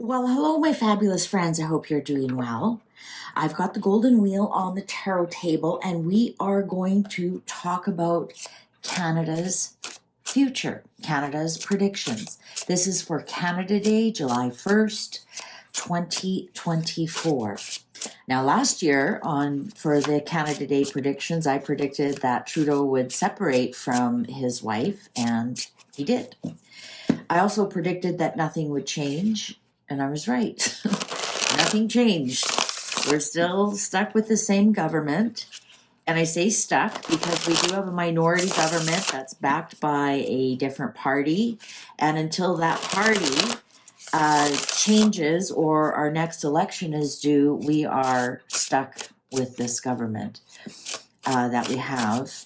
Well, hello, my fabulous friends. I hope you're doing well. I've got the golden wheel on the tarot table, and we are going to talk about Canada's future, Canada's predictions. This is for Canada Day, July 1st, 2024. Now, last year for the Canada Day predictions, I predicted that Trudeau would separate from his wife, and he did. I also predicted that nothing would change, and I was right. Nothing changed. We're still stuck with the same government. And I say stuck because we do have a minority government that's backed by a different party. And until that party changes or our next election is due, we are stuck with this government that we have.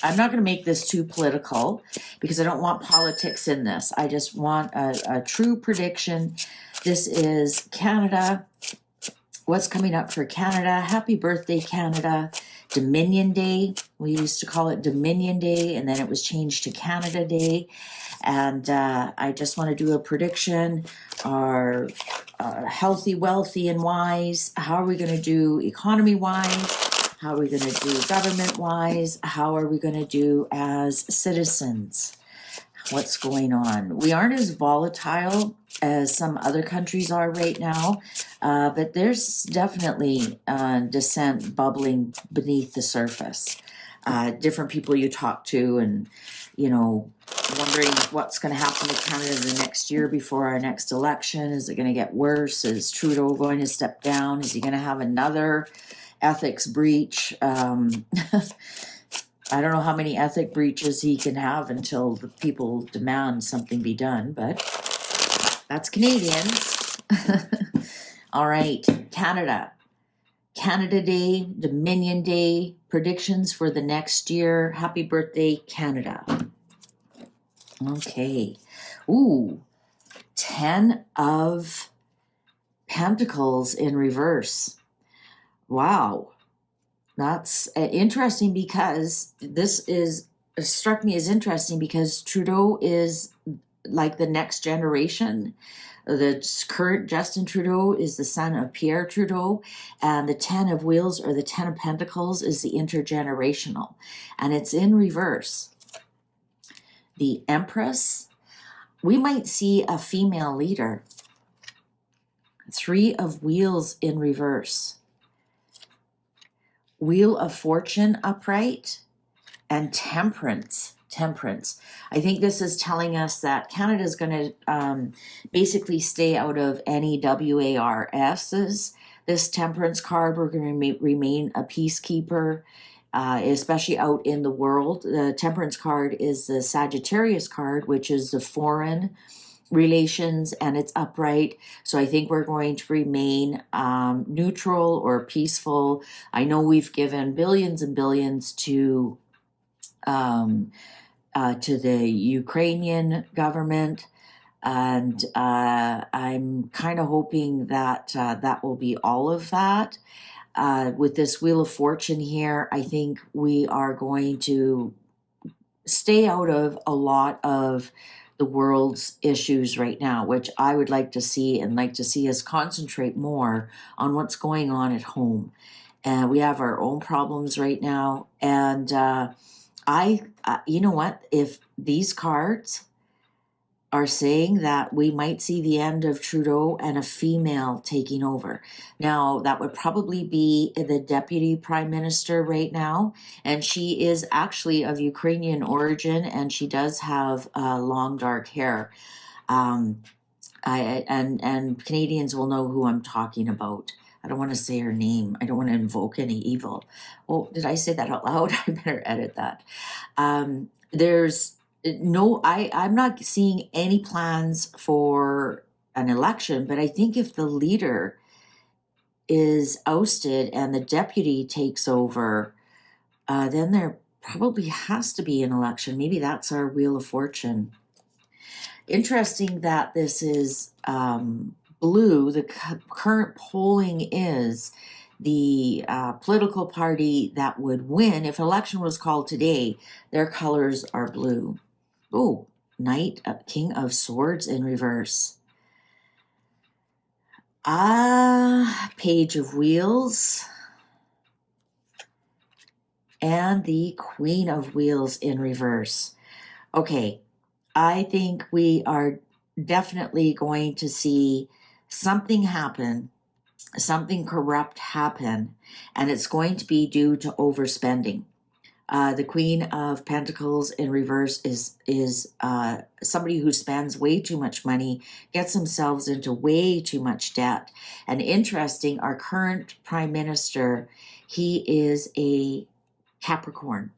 I'm not going to make this too political because I don't want politics in this. I just want a true prediction. This is Canada. What's coming up for Canada? Happy birthday, Canada. Dominion Day. We used to call it Dominion Day, and then it was changed to Canada Day. And I just want to do a prediction. Our healthy, wealthy, and wise. How are we going to do economy-wise? How are we going to do government-wise? How are we going to do as citizens? What's going on? We aren't as volatile as some other countries are right now, but there's definitely dissent bubbling beneath the surface. Different people you talk to and, wondering what's going to happen to Canada the next year before our next election. Is it going to get worse? Is Trudeau going to step down? Is he going to have another ethics breach? I don't know how many ethic breaches he can have until the people demand something be done, but that's Canadians. All right, Canada. Canada Day, Dominion Day, predictions for the next year. Happy birthday, Canada. Okay. Ooh, 10 of Pentacles in reverse. Wow. That's interesting because struck me as interesting because Trudeau is like the next generation. The current Justin Trudeau is the son of Pierre Trudeau, and the 10 of wheels or the 10 of pentacles is the intergenerational, and it's in reverse. The Empress, we might see a female leader. 3 of wheels in reverse. Wheel of Fortune upright, and Temperance. I think this is telling us that Canada is going to basically stay out of any WARSs. This Temperance card, we're going to remain a peacekeeper, especially out in the world. The Temperance card is the Sagittarius card, which is the foreign relations, and it's upright. So I think we're going to remain neutral or peaceful. I know we've given billions and billions to the Ukrainian government, and I'm kind of hoping that that will be all of that. With this Wheel of Fortune here, I think we are going to stay out of a lot of the world's issues right now, which I would like to see us concentrate more on what's going on at home. And we have our own problems right now. And you know what? If these cards are saying that we might see the end of Trudeau and a female taking over. Now, that would probably be the deputy prime minister right now, and she is actually of Ukrainian origin, and she does have long dark hair. And Canadians will know who I'm talking about. I don't want to say her name. I don't want to invoke any evil. Oh, did I say that out loud? I better edit that. I'm not seeing any plans for an election, but I think if the leader is ousted and the deputy takes over, then there probably has to be an election. Maybe that's our Wheel of Fortune. Interesting that this is blue. The current polling is the political party that would win. If an election was called today, their colors are blue. Oh, Knight, King of Swords in reverse. Page of Wheels and the Queen of Wheels in reverse. Okay, I think we are definitely going to see something happen, something corrupt happen, and it's going to be due to overspending. The Queen of Pentacles in reverse is somebody who spends way too much money, gets themselves into way too much debt. And interesting, our current Prime Minister, he is a Capricorn.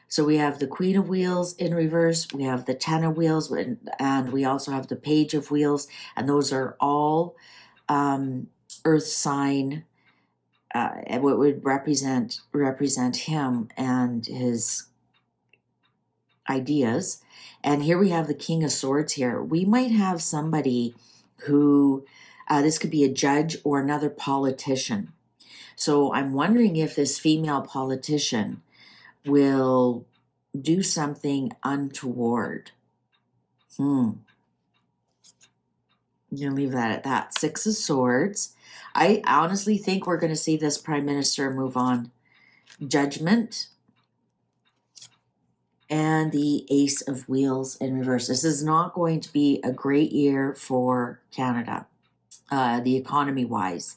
So we have the Queen of Wheels in reverse, we have the Ten of Wheels, and we also have the Page of Wheels, and those are all Earth sign. What would represent him and his ideas. And here we have the King of Swords here. We might have somebody who, this could be a judge or another politician. So I'm wondering if this female politician will do something untoward. I'm going to leave that at that. Six of Swords. I honestly think we're going to see this Prime Minister move on. Judgment. And the Ace of Wheels in reverse. This is not going to be a great year for Canada, the economy-wise.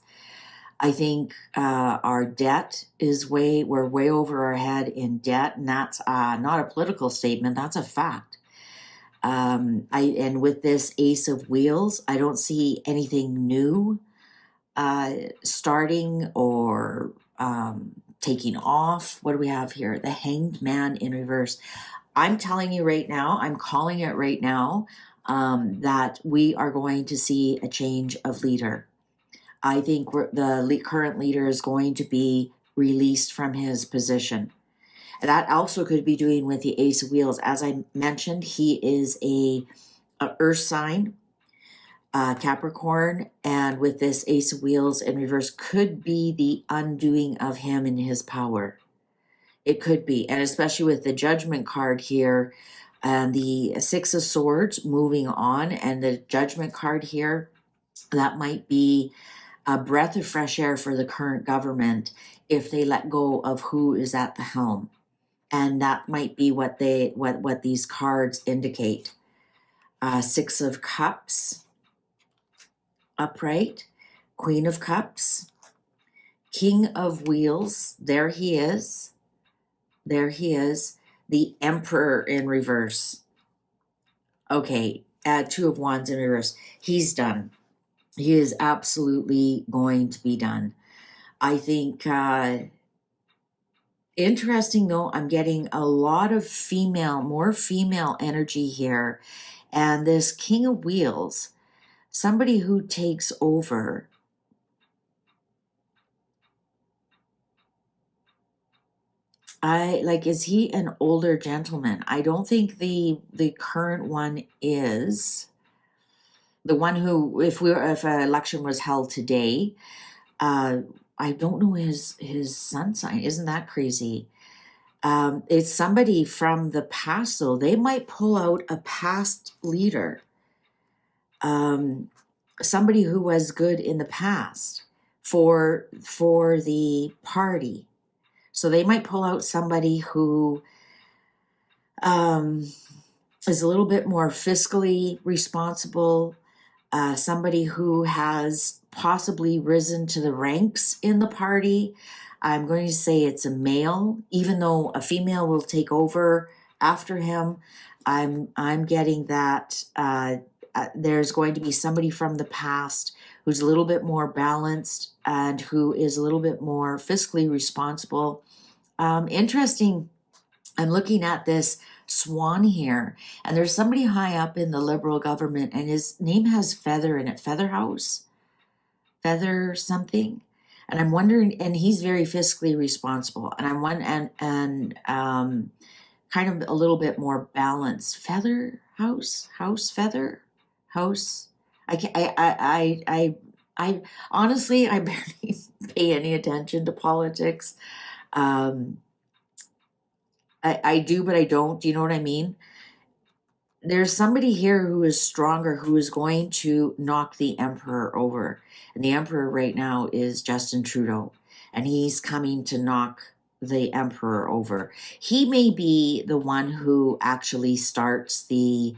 I think our debt is we're way over our head in debt, and that's not a political statement, that's a fact. And with this Ace of Wheels, I don't see anything new starting or taking off. What do we have here? The Hanged Man in reverse. I'm telling you right now, I'm calling it right now, that we are going to see a change of leader. I think the current leader is going to be released from his position. That also could be doing with the Ace of Wheels. As I mentioned, he is a earth sign, Capricorn, and with this Ace of Wheels in reverse could be the undoing of him and his power. It could be, and especially with the Judgment card here, and the Six of Swords moving on, and the Judgment card here, that might be a breath of fresh air for the current government if they let go of who is at the helm. And that might be what these cards indicate. Six of Cups, upright, Queen of Cups, King of Wheels, there he is. There he is. The Emperor in reverse. Okay, Two of Wands in reverse. He's done. He is absolutely going to be done. I think, interesting though, I'm getting a lot of more female energy here. And this King of Wheels, somebody who takes over. Is he an older gentleman? I don't think the current one is. The one who, if an election was held today, I don't know his sun sign. Isn't that crazy? It's somebody from the past, though. They might pull out a past leader, somebody who was good in the past for the party. So they might pull out somebody who is a little bit more fiscally responsible, somebody who has possibly risen to the ranks in the party. I'm going to say it's a male, even though a female will take over after him. I'm getting that there's going to be somebody from the past who's a little bit more balanced and who is a little bit more fiscally responsible. Interesting. I'm looking at this swan here, and there's somebody high up in the Liberal government, and his name has feather in it. Feather House? Feather something? And I'm wondering, and he's very fiscally responsible, and I'm kind of a little bit more balanced. Feather House? House Feather? House? I honestly, I barely pay any attention to politics. I do, but I don't. Do you know what I mean? there's somebody here who is stronger, who is going to knock the emperor over. And the emperor right now is Justin Trudeau, and he's coming to knock the emperor over. He may be the one who actually starts the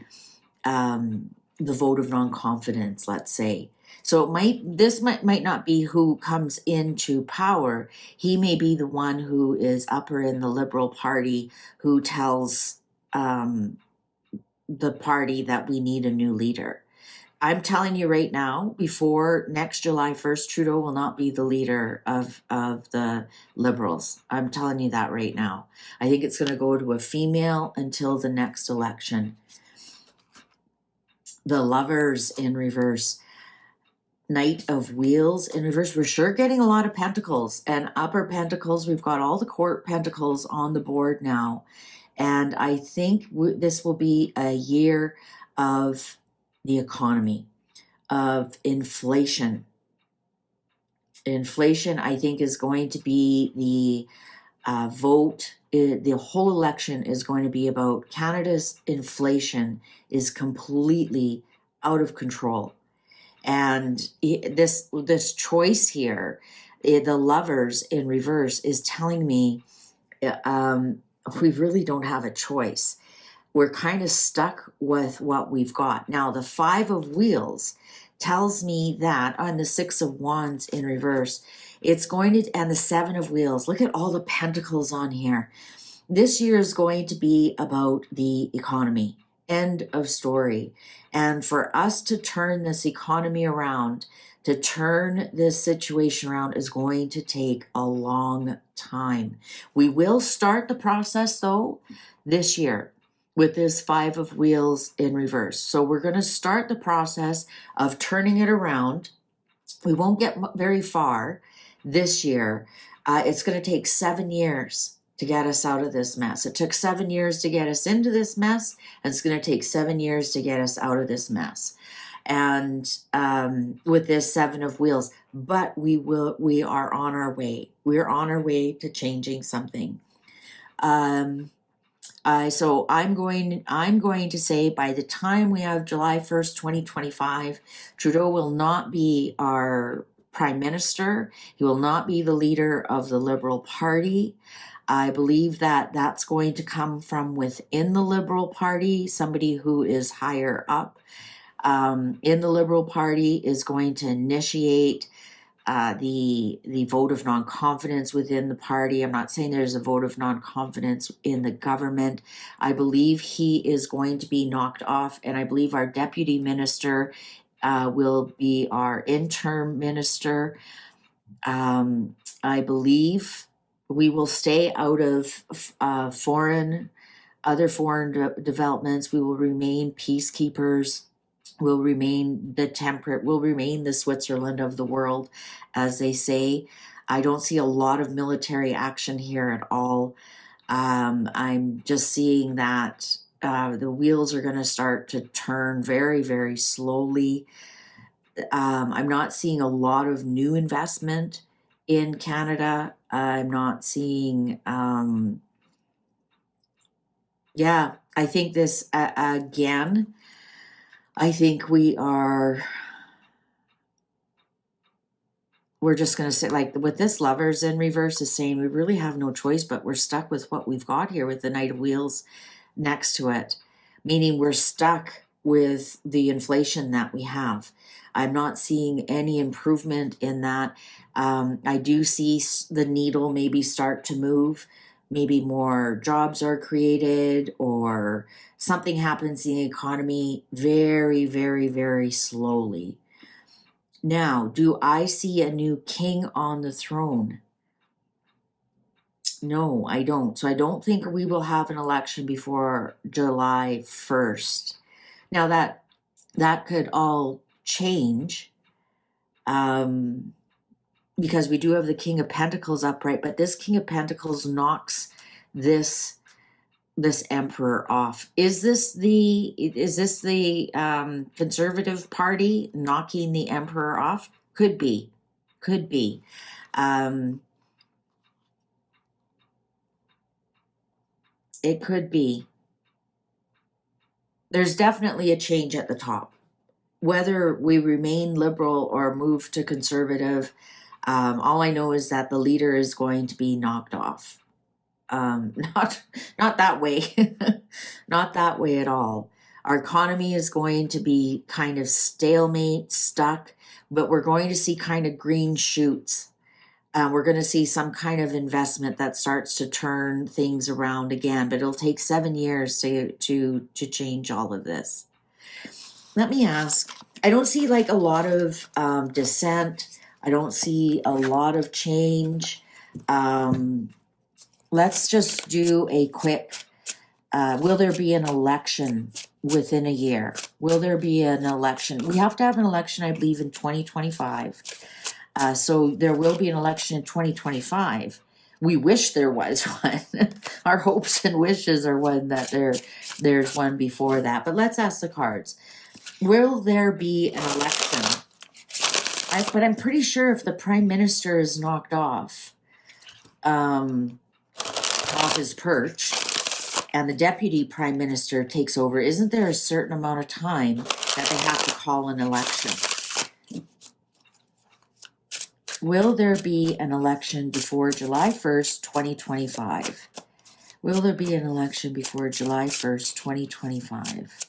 vote of non-confidence, let's say. So this might not be who comes into power. He may be the one who is upper in the Liberal Party, who tells the party that we need a new leader. I'm telling you right now, before next July 1st, Trudeau will not be the leader of the Liberals. I'm telling you that right now. I think it's going to go to a female until the next election. The Lovers in reverse. Knight of Wheels in reverse. We're sure getting a lot of pentacles and upper pentacles. We've got all the court pentacles on the board now. And I think this will be a year of the economy, of inflation. Inflation, I think, is going to be the vote. The whole election is going to be about Canada's inflation is completely out of control. And this choice here, the Lovers in reverse, is telling me we really don't have a choice. We're kind of stuck with what we've got. Now, the Five of Wheels tells me that on the Six of Wands in reverse, it's going to, and the Seven of Wheels, look at all the pentacles on here. This year is going to be about the economy. End of story. And for us to turn this economy around, to turn this situation around, is going to take a long time. We will start the process, though, this year with this Five of Wheels in reverse. So we're going to start the process of turning it around. We won't get very far this year. It's going to take 7 years to get us out of this mess. It took 7 years to get us into this mess, and it's going to take 7 years to get us out of this mess. And with this Seven of Wheels, but we are on our way. We're on our way to changing something. So I'm going to say by the time we have July 1st, 2025, Trudeau will not be our prime minister. He will not be the leader of the Liberal Party. I believe that that's going to come from within the Liberal Party. Somebody who is higher up in the Liberal Party is going to initiate the vote of non-confidence within the party. I'm not saying there's a vote of non-confidence in the government. I believe he is going to be knocked off, and I believe our deputy minister will be our interim minister. I believe we will stay out of other foreign developments. We will remain peacekeepers. We'll remain the temperate. We'll remain the Switzerland of the world, as they say. I don't see a lot of military action here at all. I'm just seeing that the wheels are going to start to turn very, very slowly. I'm not seeing a lot of new investment in Canada. I'm not seeing, I think this, again, I think we're just going to say, like with this Lovers in reverse is saying we really have no choice, but we're stuck with what we've got here with the Knight of Wheels next to it, meaning we're stuck with the inflation that we have. I'm not seeing any improvement in that. I do see the needle maybe start to move. Maybe more jobs are created or something happens in the economy very, very, very slowly. Now, do I see a new king on the throne? No, I don't. So I don't think we will have an election before July 1st. Now that could all change because we do have the King of Pentacles upright, but this King of Pentacles knocks this emperor off. Is this the Conservative Party knocking the emperor off? Could be. It could be. there's definitely a change at the top. Whether we remain liberal or move to conservative, all I know is that the leader is going to be knocked off. Not that way, not that way at all. Our economy is going to be kind of stalemate, stuck, but we're going to see kind of green shoots. We're going to see some kind of investment that starts to turn things around again, but it'll take 7 years to change all of this. Let me ask, I don't see like a lot of dissent. I don't see a lot of change. Let's just do a quick, will there be an election within a year? Will there be an election? We have to have an election, I believe, in 2025. So there will be an election in 2025. We wish there was one. Our hopes and wishes are one that there's one before that. But let's ask the cards. Will there be an election? But I'm pretty sure if the prime minister is knocked off his perch and the deputy prime minister takes over, isn't there a certain amount of time that they have to call an election? Will there be an election before July 1st, 2025? Will there be an election before July 1st, 2025?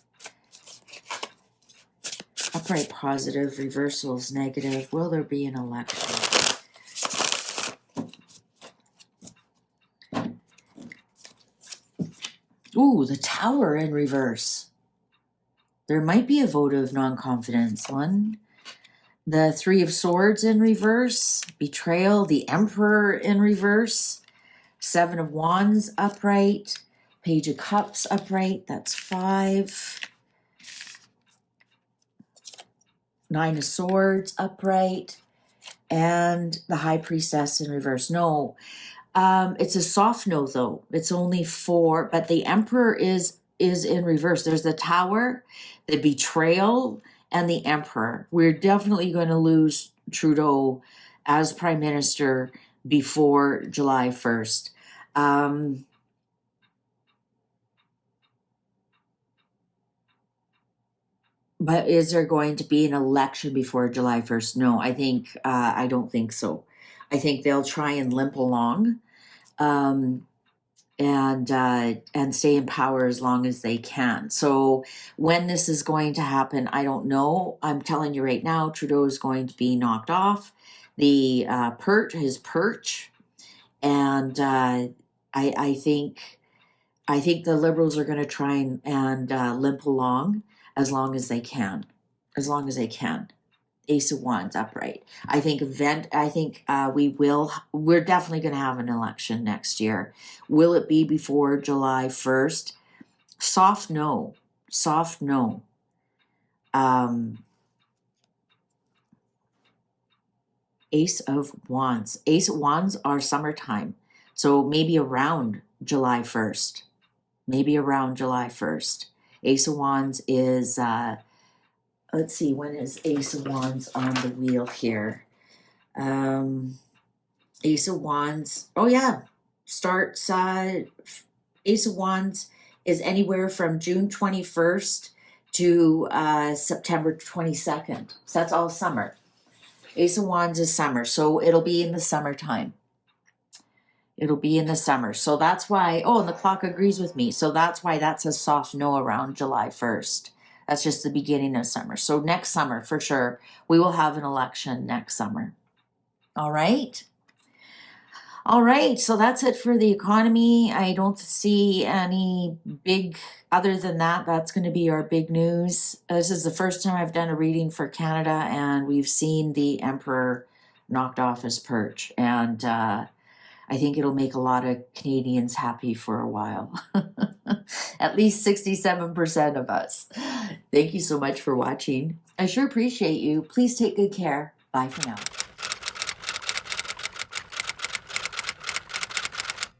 Upright positive, reversals negative. Will there be an election? Ooh, the Tower in reverse. There might be a vote of non-confidence. One. The Three of Swords in reverse. Betrayal. The Emperor in reverse. Seven of Wands upright. Page of Cups upright. That's 5. Nine of Swords upright. And the High Priestess in reverse. No. It's a soft no, though. It's only 4, but the Emperor is in reverse. There's the Tower, the Betrayal, and the Emperor. We're definitely going to lose Trudeau as Prime Minister before July 1st. But is there going to be an election before July 1st? No, I don't think so. I think they'll try and limp along and stay in power as long as they can. So when this is going to happen, I don't know. I'm telling you right now, Trudeau is going to be knocked off his perch, and I think the Liberals are going to try and limp along as long as they can. Ace of Wands upright. I think we're definitely going to have an election next year. Will it be before July 1st? Soft no. Ace of Wands. Ace of Wands are summertime. So maybe around July 1st. Ace of Wands is, let's see, when is Ace of Wands on the wheel here? Ace of Wands, oh yeah, starts, Ace of Wands is anywhere from June 21st to September 22nd. So that's all summer. Ace of Wands is summer, so it'll be in the summertime. So that's why, and the clock agrees with me. So that's why that's a soft no around July 1st. That's just the beginning of summer. So next summer, for sure, we will have an election next summer. All right. So that's it for the economy. I don't see any big, other than that, that's going to be our big news. This is the first time I've done a reading for Canada, and we've seen the Emperor knocked off his perch. And I think it'll make a lot of Canadians happy for a while. At least 67% of us. Thank you so much for watching. I sure appreciate you. Please take good care. Bye for now.